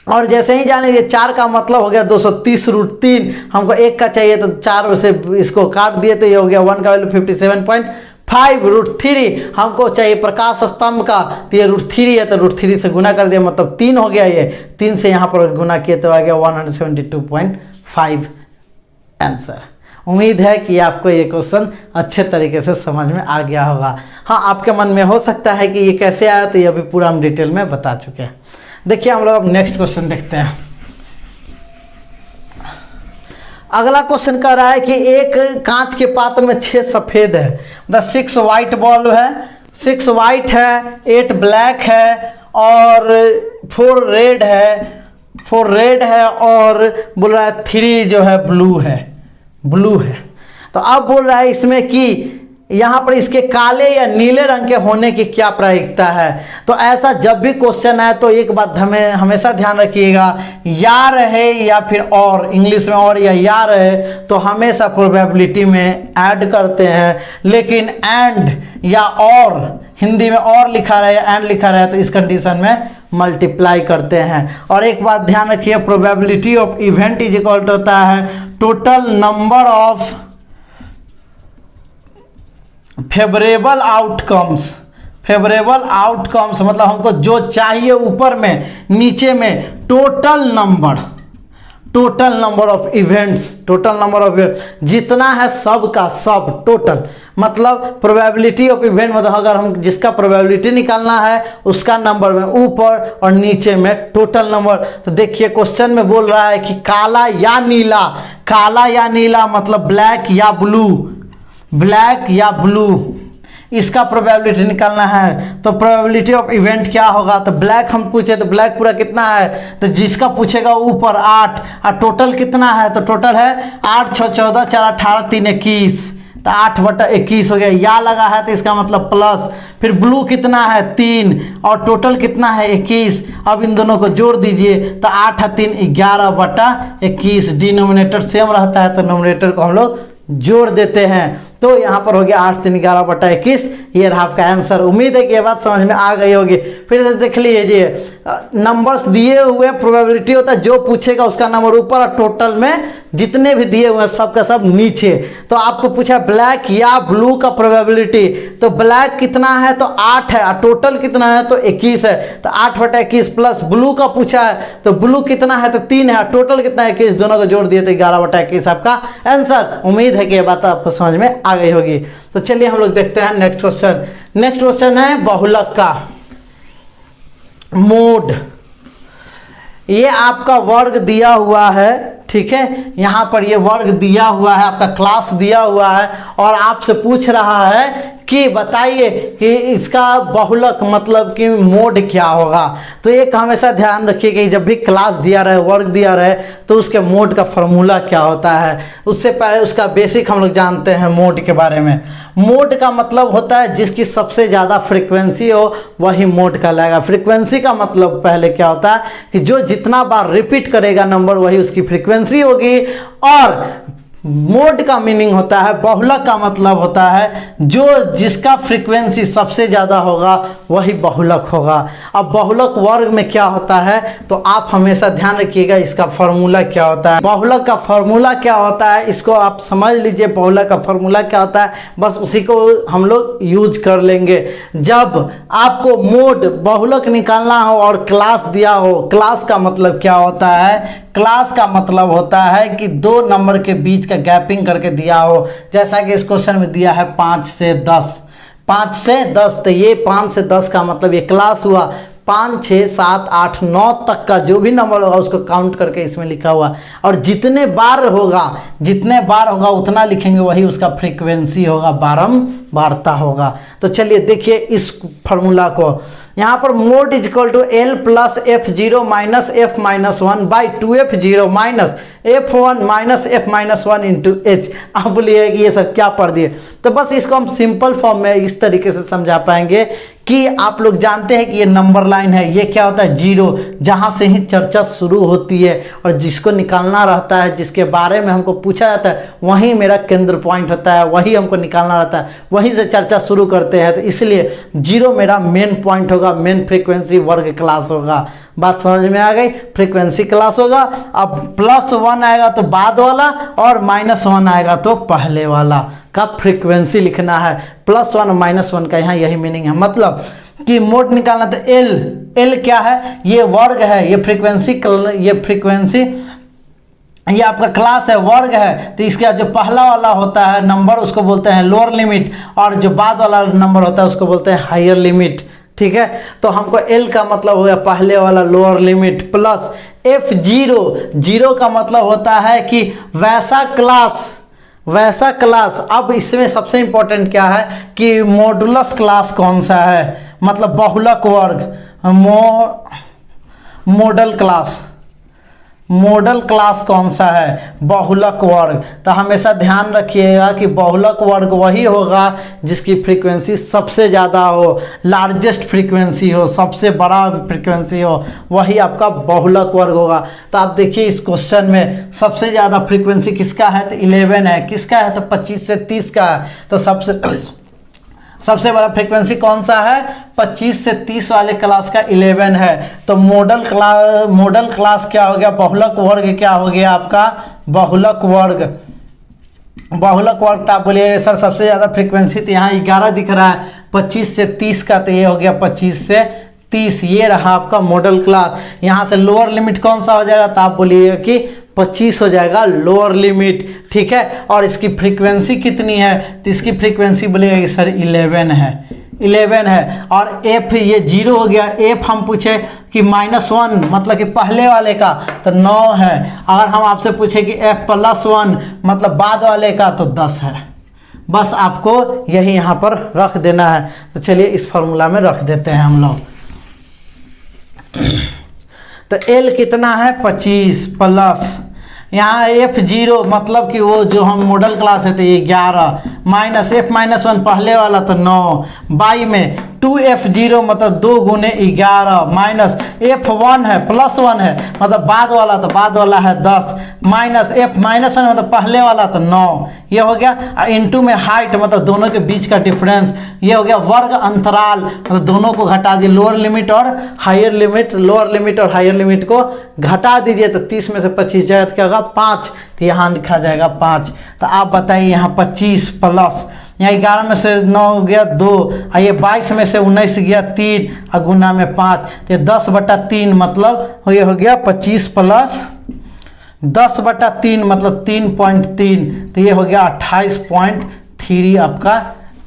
और जैसे ही जाने ये 4 का मतलब हो गया 230√3, हमको 1 का चाहिए तो 4 से इसको काट दिए तो ये हो गया 1 का वैल्यू 57.5√3। हमको चाहिए प्रकाश स्तंभ का, तो ये √3 है तो √3 से गुना कर दिया, मतलब 3 हो गया। ये 3 से यहाँ पर गुना किए तो आ गया 172.5 आंसर। उम्मीद है कि आपको ये क्वेश्चन अच्छे तरीके से समझ में आ गया होगा। हाँ, आपके मन में हो सकता है कि ये कैसे आया, तो ये अभी पूरा हम डिटेल में बता चुके हैं। देखिए हम लोग अब नेक्स्ट क्वेश्चन देखते हैं। अगला क्वेश्चन कह रहा है कि एक कांच के पात्र में 6 सफ़ेद है, मतलब 6 वाइट बॉल है, 6 वाइट है, 8 ब्लैक है और 4 रेड है और बोल रहा है 3 जो है ब्लू है। तो अब बोल रहा है इसमें कि यहाँ पर इसके काले या नीले रंग के होने की क्या प्रायिकता है। तो ऐसा जब भी क्वेश्चन आए तो एक बात हमें हमेशा ध्यान रखिएगा, या रहे या फिर और, इंग्लिश में और या रहे तो हमेशा प्रोबेबिलिटी में ऐड करते हैं, लेकिन एंड या और, हिंदी में और लिखा रहे एंड लिखा रहे तो इस कंडीशन में मल्टीप्लाई करते हैं। और एक बात ध्यान रखिए, probability of event is equal to होता है total number of favourable outcomes मतलब हमको जो चाहिए ऊपर में, नीचे में टोटल नंबर ऑफ इवेंट्स, जितना है सब का सब टोटल, मतलब प्रोबेबिलिटी ऑफ इवेंट, मतलब अगर हम जिसका प्रोबेबिलिटी निकालना है उसका नंबर में ऊपर और नीचे में टोटल नंबर। तो देखिए क्वेश्चन में बोल रहा है कि काला या नीला मतलब ब्लैक या ब्लू, इसका प्रोबेबिलिटी निकालना है। तो प्रोबेबिलिटी ऑफ इवेंट क्या होगा, तो ब्लैक हम पूछे तो ब्लैक पूरा कितना है, तो जिसका पूछेगा ऊपर 8, और टोटल कितना है, तो टोटल है 8 6 14 4 18 3 21, तो 8/21 हो गया। या लगा है तो इसका मतलब प्लस, फिर ब्लू कितना है 3 और टोटल कितना है 21। अब इन दोनों को जोड़ दीजिए तो 8 3 11/21, डिनोमिनेटर सेम रहता है तो नोमिनेटर को हम लोग जोड़ देते हैं। तो यहाँ पर हो गया 8 3 11/21। ये रहा आपका आंसर। उम्मीद है कि ये बात समझ में आ गई होगी। फिर से देख लीजिए, नंबर्स दिए हुए प्रोबेबिलिटी होता है, जो पूछेगा उसका नंबर ऊपर और टोटल में जितने भी दिए हुए हैं सब का सब नीचे। तो आपको पूछा ब्लैक या ब्लू का प्रोबेबिलिटी, तो ब्लैक कितना है तो 8 है, और टोटल कितना है तो 21 है, तो 8/21 प्लस ब्लू का पूछा है तो ब्लू कितना है तो 3 है, टोटल कितना है 21, दोनों को जोड़ दिए तो 11/21 आपका आंसर। उम्मीद है कि ये बात आपको समझ में आ गई होगी। तो चलिए हम लोग देखते हैं नेक्स्ट क्वेश्चन। नेक्स्ट क्वेश्चन है बहुलक का मोड। ये आपका वर्ग दिया हुआ है, ठीक है, यहाँ पर ये वर्ग दिया हुआ है, आपका क्लास दिया हुआ है और आपसे पूछ रहा है कि बताइए कि इसका बहुलक मतलब कि मोड क्या होगा। तो एक हमेशा ध्यान रखिए कि जब भी क्लास दिया रहे, वर्ग दिया रहे, तो उसके मोड का फॉर्मूला क्या होता है। उससे पहले उसका बेसिक हम लोग जानते हैं मोड के बारे में। मोड का मतलब होता है जिसकी सबसे ज़्यादा फ्रीक्वेंसी हो वही मोड कहलाएगा। फ्रीक्वेंसी का मतलब पहले क्या होता है कि जो जितना बार रिपीट करेगा नंबर वही उसकी फ्रीक्वेंसी होगी। और मोड का मीनिंग होता है, बहुलक का मतलब होता है जो जिसका फ्रीक्वेंसी सबसे ज़्यादा होगा वही बहुलक होगा। अब बहुलक वर्ग में क्या होता है तो आप हमेशा ध्यान रखिएगा इसका फॉर्मूला क्या होता है। बहुलक का फॉर्मूला क्या होता है इसको आप समझ लीजिए। बहुलक का फॉर्मूला क्या होता है बस उसी को हम लोग यूज कर लेंगे। जब आपको मोड बहुलक निकालना हो और क्लास दिया हो, क्लास का मतलब क्या होता है, क्लास का मतलब होता है कि दो नंबर के बीच का गैपिंग करके दिया हो। जैसा कि इस क्वेश्चन में दिया है 5 से 10, 5 से 10, तो ये 5 से 10 का मतलब ये क्लास हुआ। 5 6 7 8 9 तक का जो भी नंबर होगा उसको काउंट करके इसमें लिखा हुआ, और जितने बार होगा उतना लिखेंगे वही उसका फ्रीक्वेंसी होगा, बारंबारता होगा। तो चलिए देखिए इस फॉर्मूला को। यहाँ पर mode is equal to L plus F0 minus F minus 1 by 2F0 minus F1 minus F minus 1 into H। आप बोलिए कि ये सब क्या पढ़ दिए, तो बस इसको हम सिंपल फॉर्म में इस तरीके से समझा पाएंगे कि आप लोग जानते हैं कि ये नंबर लाइन है, ये क्या होता है 0, जहाँ से ही चर्चा शुरू होती है और जिसको निकालना रहता है, जिसके बारे में हमको पूछा जाता है वहीं मेरा केंद्र पॉइंट होता है, वही हमको निकालना रहता है, वहीं से चर्चा शुरू करते हैं। तो इसलिए 0 मेरा मेन पॉइंट होगा, मेन फ्रीक्वेंसी वर्ग क्लास होगा। बात समझ में आ गई, फ्रीक्वेंसी क्लास होगा। अब +1 आएगा तो बाद वाला और -1 आएगा तो पहले वाला का फ्रीक्वेंसी लिखना है। +1 -1 का यहाँ यही मीनिंग है, मतलब कि मोड निकालना। तो L क्या है, ये वर्ग है, ये फ्रीक्वेंसी ये आपका क्लास है, वर्ग है। तो इसका जो पहला वाला होता है नंबर उसको बोलते हैं लोअर लिमिट, और जो बाद वाला नंबर होता है उसको बोलते हैं हायर लिमिट। ठीक है, तो हमको L का मतलब हो गया पहले वाला लोअर लिमिट, प्लस F0 का मतलब होता है कि वैसा क्लास। अब इसमें सबसे इंपॉर्टेंट क्या है कि मॉडुलस क्लास कौन सा है, मतलब बहुलक वर्ग, मॉडल क्लास कौन सा है, बहुलक वर्ग। तो हमेशा ध्यान रखिएगा कि बहुलक वर्ग वही होगा जिसकी फ्रीक्वेंसी सबसे ज़्यादा हो, लार्जेस्ट फ्रीक्वेंसी हो, सबसे बड़ा फ्रीक्वेंसी हो, वही आपका बहुलक वर्ग होगा। तो आप देखिए इस क्वेश्चन में सबसे ज़्यादा फ्रीक्वेंसी किसका है तो 11 है, किसका है तो 25 से 30 का है। तो सबसे बड़ा फ्रीक्वेंसी कौन सा है, 25 से 30 वाले क्लास का 11 है। तो मॉडल क्लास क्या हो गया, बहुलक वर्ग क्या हो गया आपका, बहुलक वर्ग। तो आप बोलिए सर सबसे ज़्यादा फ्रीक्वेंसी तो यहाँ 11 दिख रहा है, 25 से 30 का, तो ये हो गया 25 से 30। ये रहा आपका मॉडल क्लास। यहाँ से लोअर लिमिट कौन सा हो जाएगा तो आप बोलिए कि 25 हो जाएगा लोअर लिमिट। ठीक है, और इसकी फ्रीक्वेंसी कितनी है तो इसकी फ्रीक्वेंसी बोलिएगा सर 11 है। और F ये 0 हो गया। F हम पूछे कि -1 मतलब कि पहले वाले का तो 9 है। अगर हम आपसे पूछे कि F +1 मतलब बाद वाले का तो 10 है। बस आपको यही यहाँ पर रख देना है। तो चलिए इस फॉर्मूला में रख देते हैं हम लोग। तो L कितना है 25 प्लस यहाँ F0 मतलब कि वो जो हम मॉडल क्लास है तो ये 11 माइनस F -1 पहले वाला तो 9 बाई में 2f0 मतलब 2 गुने 11 माइनस f1 है +1 है मतलब बाद वाला, तो बाद वाला है 10 माइनस f -1 मतलब पहले वाला तो 9, ये हो गया। इनटू में हाइट मतलब दोनों के बीच का डिफरेंस, ये हो गया। वर्ग अंतराल मतलब दोनों को घटा दिए, लोअर लिमिट और हायर लिमिट, लोअर लिमिट और हायर लिमिट को घटा दीजिए तो 30 में से 25 जाएगा तो क्या होगा 5, तो यहाँ लिखा जाएगा 5। तो आप बताइए यहाँ 25 प्लस यहाँ 11 में से 9 गया 2, ये 22 में से 19 गया 3 और गुना में 5, तो 10/3 मतलब ये हो गया 25 प्लस 10/3 मतलब 3.3, तो ये हो गया 28.3 आपका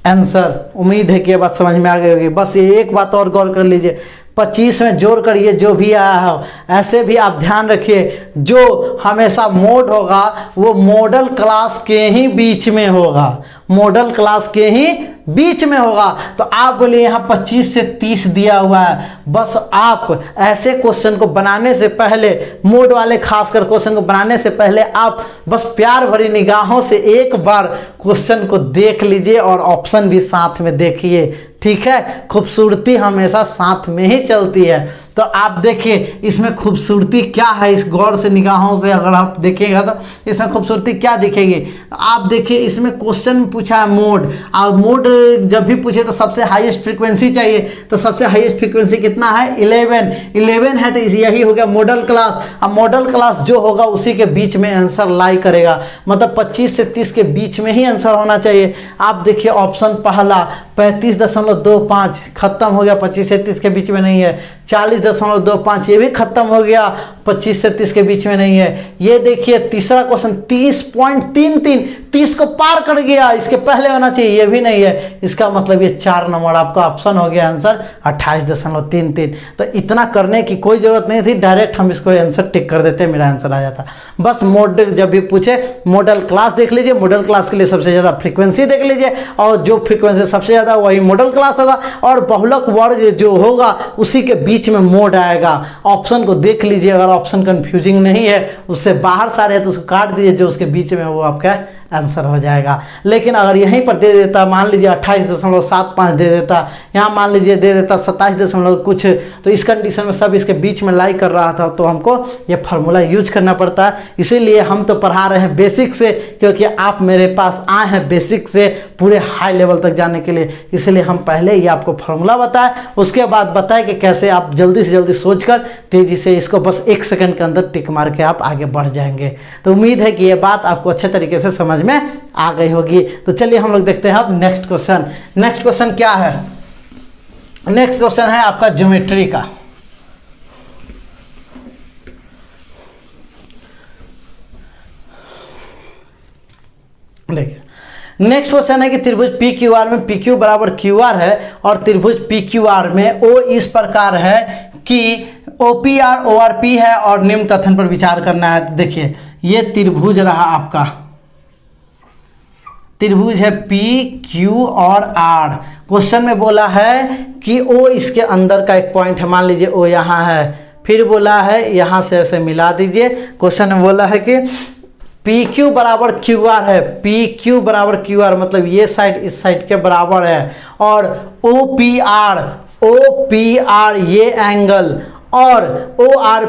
आंसर। उम्मीद है कि ये बात समझ में आ गई होगी। बस ये एक बात और गौर कर लीजिए, 25 में जोड़ कर ये जो भी आया है, ऐसे भी आप ध्यान रखिए जो हमेशा मोड होगा वो मॉडल क्लास के ही बीच में होगा, मॉडल क्लास के ही बीच में होगा। तो आप बोलिए यहाँ 25 से 30 दिया हुआ है, बस आप ऐसे क्वेश्चन को बनाने से पहले, मोड वाले खासकर क्वेश्चन को बनाने से पहले आप बस प्यार भरी निगाहों से एक बार क्वेश्चन को देख लीजिए और ऑप्शन भी साथ में देखिए, ठीक है। खूबसूरती हमेशा साथ में ही चलती है। तो आप देखिए इसमें खूबसूरती क्या है, इस गौर से निगाहों से अगर आप देखिएगा तो इसमें खूबसूरती क्या दिखेगी। आप देखिए इसमें क्वेश्चन में पूछा है मोड, और मोड जब भी पूछे तो सबसे हाईएस्ट फ्रीक्वेंसी चाहिए, तो सबसे हाईएस्ट फ्रीक्वेंसी कितना है 11 है, तो यही हो गया मॉडल क्लास। अब मॉडल क्लास जो होगा उसी के बीच में आंसर लाई करेगा, मतलब 25 से 30 के बीच में ही आंसर होना चाहिए। आप देखिए ऑप्शन पहला 35.25 खत्म हो गया, 25 से 30 के बीच में नहीं है। 40.25 ये भी खत्म हो गया, 25 से 30 के बीच में नहीं है। ये देखिए तीसरा क्वेश्चन 30.33 30 को पार कर गया, इसके पहले होना चाहिए, ये भी नहीं है। इसका मतलब ये 4 नंबर आपका ऑप्शन हो गया आंसर 28.33। तो इतना करने की कोई जरूरत नहीं थी, डायरेक्ट हम इसको आंसर टिक कर देते, मेरा आंसर आ जाता। बस मॉडल जब भी पूछे मॉडल क्लास देख लीजिए, मॉडल क्लास के लिए सबसे ज़्यादा फ्रीक्वेंसी देख लीजिए, और जो फ्रीक्वेंसी सबसे ज़्यादा वही मॉडल क्लास होगा, और बहुलक वर्ग जो होगा उसी के बीच में मोड आएगा। ऑप्शन को देख लीजिए, अगर ऑप्शन कंफ्यूजिंग नहीं है, उससे बाहर सारे है तो उसको काट दीजिए, जो उसके बीच में वो आपका आंसर हो जाएगा। लेकिन अगर यहीं पर दे देता, मान लीजिए 28.75 दे देता, यहाँ मान लीजिए दे देता 27 कुछ, तो इस कंडीशन में सब इसके बीच में लाई कर रहा था, तो हमको ये फार्मूला यूज करना पड़ता है। इसीलिए हम तो पढ़ा रहे हैं बेसिक से, क्योंकि आप मेरे पास आए हैं बेसिक से पूरे हाई लेवल तक जाने के लिए, इसलिए हम पहले ये आपको फार्मूला बताए, उसके बाद बताए कि कैसे आप जल्दी से जल्दी सोचकर तेजी से इसको बस 1 सेकंड के अंदर टिक मार के आप आगे बढ़ जाएंगे। तो उम्मीद है कि ये बात आपको अच्छे तरीके से समझ में आ गई होगी। तो चलिए हम लोग देखते हैं अब नेक्स्ट क्वेश्चन। नेक्स्ट क्वेश्चन क्या है? नेक्स्ट क्वेश्चन है आपका ज्योमेट्री का। देखिए नेक्स्ट क्वेश्चन है कि त्रिभुज पी क्यू आर में पी क्यू बराबर क्यू आर है, और त्रिभुज पी क्यू आर में ओ इस प्रकार है कि O P R O R P है, और निम्न कथन पर विचार करना है। देखिए ये त्रिभुज रहा आपका, त्रिभुज है पी क्यू और आर। क्वेश्चन में बोला है कि ओ इसके अंदर का एक पॉइंट है, मान लीजिए ओ यहाँ है, फिर बोला है यहाँ से ऐसे मिला दीजिए। क्वेश्चन में बोला है कि पी क्यू बराबर क्यू आर है, पी क्यू बराबर क्यू आर मतलब ये साइड इस साइड के बराबर है, और ओ पी आर ये एंगल, और ओ आर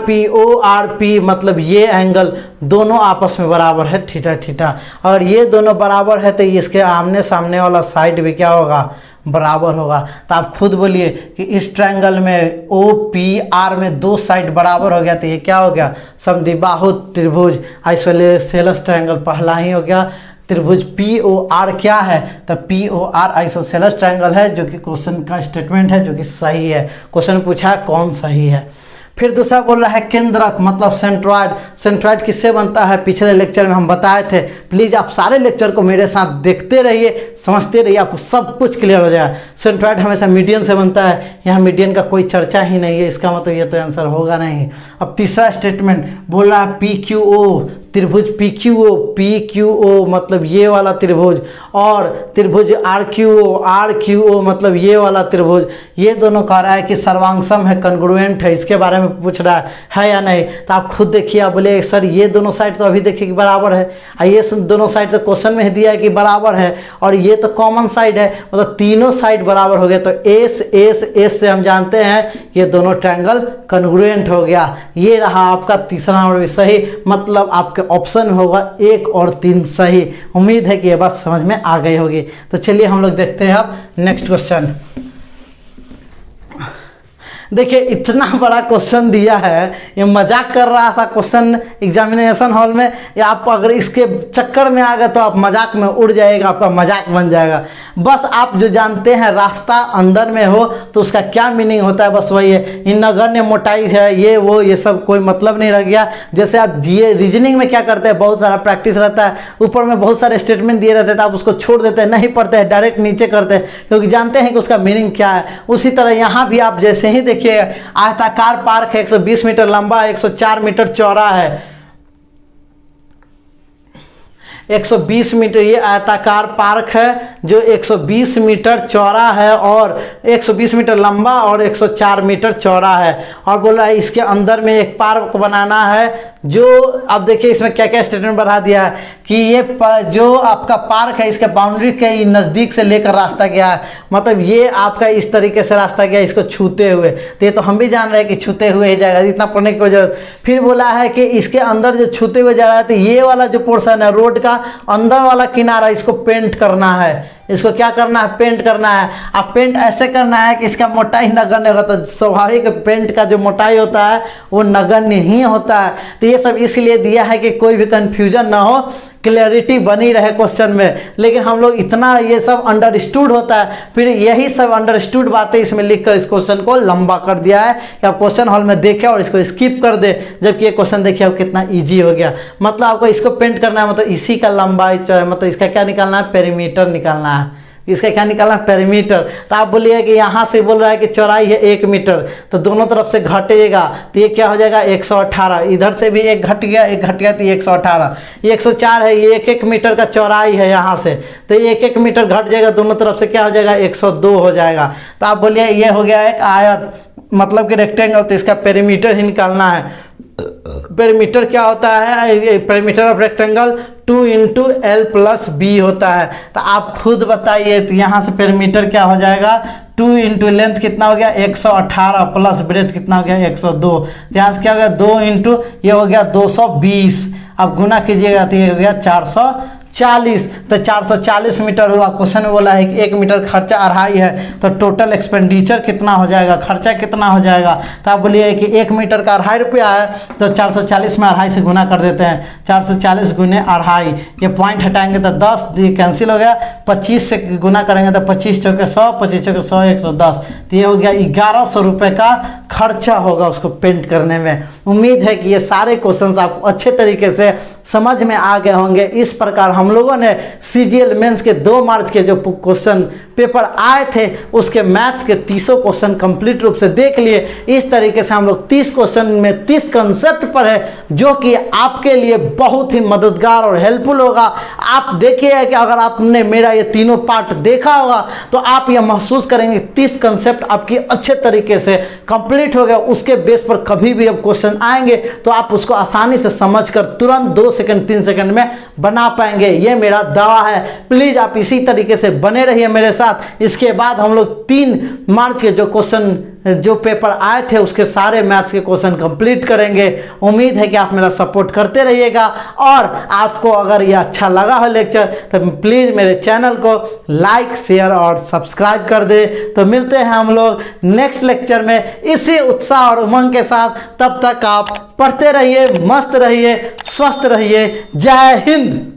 पी मतलब ये एंगल दोनों आपस में बराबर है थीटा थीटा, और ये दोनों बराबर है तो इसके आमने सामने वाला साइड भी क्या होगा बराबर होगा। तो आप खुद बोलिए कि इस ट्रायंगल में ओ पी आर में 2 साइड बराबर हो गया, तो ये क्या हो गया समद्विबाहु त्रिभुज आइसोसेलेस ट्रायंगल पहला ही हो गया। त्रिभुज पी ओ आर क्या है? तो P O R isosceles triangle है, जो कि क्वेश्चन का स्टेटमेंट है, जो कि सही है। क्वेश्चन पूछा है कौन सही है। फिर दूसरा बोल रहा है केंद्रक मतलब सेंट्रॉइड। सेंट्रॉइड किससे बनता है पिछले लेक्चर में हम बताए थे। प्लीज़ आप सारे लेक्चर को मेरे साथ देखते रहिए, समझते रहिए, आपको सब कुछ क्लियर हो जाएगा। सेंट्रॉइड हमेशा मीडियन से बनता है, यहाँ मीडियन का कोई चर्चा ही नहीं है, इसका मतलब ये तो आंसर होगा नहीं। अब तीसरा स्टेटमेंट बोल रहा है पी क्यू ओ, त्रिभुज पी क्यू ओ मतलब ये वाला त्रिभुज, और त्रिभुज आर क्यू ओ मतलब ये वाला त्रिभुज, ये दोनों कह रहा है कि सर्वांगसम है, कन्ग्रुएंट है, इसके बारे में पूछ रहा है या नहीं। तो आप खुद देखिए, आप बोले सर ये दोनों साइड तो अभी देखिए कि बराबर है, ये दोनों साइड तो क्वेश्चन में दिया है कि बराबर है, और ये तो कॉमन साइड है, मतलब तीनों साइड बराबर हो गए। तो एस से हम जानते हैं ये दोनों ट्रायंगल कन्ग्रुएंट हो गया। ये रहा आपका तीसरा नंबर सही, मतलब आपके ऑप्शन होगा 1 और 3 सही। उम्मीद है कि ये बात समझ में आ गई होगी। तो चलिए हम लोग देखते हैं अब नेक्स्ट क्वेश्चन। देखिए इतना बड़ा क्वेश्चन दिया है, ये मजाक कर रहा था क्वेश्चन एग्जामिनेशन हॉल में, या आप अगर इसके चक्कर में आ गए तो आप मजाक में उड़ जाएगा, आपका मजाक बन जाएगा। बस आप जो जानते हैं रास्ता अंदर में हो तो उसका क्या मीनिंग होता है, बस वही है। इन नगण्य मोटाई है ये वो, ये सब कोई मतलब नहीं रह गया। जैसे आप जीए रीजनिंग में क्या करते हैं, बहुत सारा प्रैक्टिस रहता है, ऊपर में बहुत सारे स्टेटमेंट दिए रहते हैं, तो आप उसको छोड़ देते हैं, नहीं पढ़ते हैं, डायरेक्ट नीचे करते हैं, क्योंकि जानते हैं कि उसका मीनिंग क्या है। उसी तरह यहाँ भी आप जैसे ही देखिए आयताकार पार्क है, 120 मीटर लंबा, 104 मीटर चौड़ा है, 120 मीटर ये आयताकार पार्क है जो 120 मीटर चौड़ा है और 120 मीटर लंबा और 104 मीटर चौड़ा है। और बोल रहा है इसके अंदर में एक पार्क बनाना है, जो अब देखिए इसमें क्या क्या स्टेटमेंट बढ़ा दिया है कि ये जो आपका पार्क है इसके बाउंड्री के नज़दीक से लेकर रास्ता गया है, मतलब ये आपका इस तरीके से रास्ता गया इसको छूते हुए। तो ये तो हम भी जान रहे हैं कि छूते हुए ही जाएगा, इतना पढ़ने की वजह। फिर बोला है कि इसके अंदर जो छूते हुए जा रहा है, तो ये वाला जो पोर्शन है रोड का अंदर वाला किनारा, इसको पेंट करना है। इसको क्या करना है, पेंट करना है। अब पेंट ऐसे करना है कि इसका मोटाई नगण्य होगा, तो स्वाभाविक पेंट का जो मोटाई होता है वो नगण्य ही होता है। तो ये सब इसलिए दिया है कि कोई भी कंफ्यूजन ना हो, क्लैरिटी बनी रहे क्वेश्चन में। लेकिन हम लोग इतना ये सब अंडरस्टूड होता है, फिर यही सब अंडरस्टूड बातें इसमें लिखकर इस क्वेश्चन को लंबा कर दिया है कि आप क्वेश्चन हॉल में देखें और इसको स्किप कर दे, जबकि ये क्वेश्चन देखिए अब कितना इजी हो गया। मतलब आपको इसको पेंट करना है, मतलब इसी का लंबाई, मतलब इसका क्या निकालना है, पेरीमीटर निकालना है। इसका क्या निकालना है, पेरीमीटर। तो आप बोलिए कि यहाँ से बोल रहा है कि चौड़ाई है 1 मीटर, तो दोनों तरफ से घटेगा तो ये क्या हो जाएगा 118, इधर से भी एक घट गया, एक घट गया तो 118, ये 104 है, ये 1 मीटर का चौड़ाई है यहाँ से, तो 1 मीटर घट जाएगा, दोनों तरफ से क्या हो जाएगा 102 हो जाएगा। तो आप बोलिए ये हो गया एक आयत, मतलब कि रेक्टेंगल, तो इसका पेरीमीटर ही निकालना है। पेरीमीटर क्या होता है, perimeter of rectangle 2 × L + B होता है। तो आप खुद बताइए, तो यहाँ से पेरीमीटर क्या हो जाएगा, 2 × लेंथ कितना हो गया 118 प्लस ब्रेथ कितना हो गया 102, यहाँ से क्या हो गया 2 × ये हो गया 220, अब गुना कीजिएगा तो ये हो गया 440। तो 440 मीटर हुआ। क्वेश्चन में बोला है कि 1 मीटर खर्चा 2.5 है, तो टोटल एक्सपेंडिचर कितना हो जाएगा, खर्चा कितना हो जाएगा। तो आप बोलिए कि 1 मीटर का 2.5 रुपया है, तो 440 में 2.5 से गुना कर देते हैं, 440 गुने 2.5, ये पॉइंट हटाएंगे तो 10, ये कैंसिल हो गया। 25 से गुना करेंगे तो 25 चौके 100, 25 चौके 100, 110, तो ये हो गया 1100 रुपये का खर्चा होगा उसको पेंट करने में। उम्मीद है कि ये सारे क्वेश्चंस आपको अच्छे तरीके से समझ में आ गए होंगे। इस प्रकार हम लोगों ने CGL मेंस के 2 मार्च के जो क्वेश्चन पेपर आए थे उसके मैथ्स के 30 क्वेश्चन कंप्लीट रूप से देख लिए। इस तरीके से हम लोग 30 क्वेश्चन में 30 कंसेप्ट पर है, जो कि आपके लिए बहुत ही मददगार और हेल्पफुल होगा। आप देखिए कि अगर आपने मेरा ये तीनों पार्ट देखा होगा तो आप ये महसूस करेंगे 30 कंसेप्ट आपकी अच्छे तरीके से कंप्लीट हो गया। उसके बेस पर कभी भी अब क्वेश्चन आएंगे तो आप उसको आसानी से समझकर तुरंत 2 सेकंड 3 सेकंड में बना पाएंगे, ये मेरा दावा है। प्लीज़ आप इसी तरीके से बने रहिए मेरे साथ। इसके बाद हम लोग 3 मार्च के जो क्वेश्चन जो पेपर आए थे उसके सारे मैथ्स के क्वेश्चन कंप्लीट करेंगे। उम्मीद है कि आप मेरा सपोर्ट करते रहिएगा, और आपको अगर ये अच्छा लगा हो लेक्चर तो प्लीज़ मेरे चैनल को लाइक शेयर और सब्सक्राइब कर दे। तो मिलते हैं हम लोग नेक्स्ट लेक्चर में इसी उत्साह और उमंग के साथ। तब तक आप पढ़ते रहिए, मस्त रहिए, स्वस्थ रहिए। जय हिंद।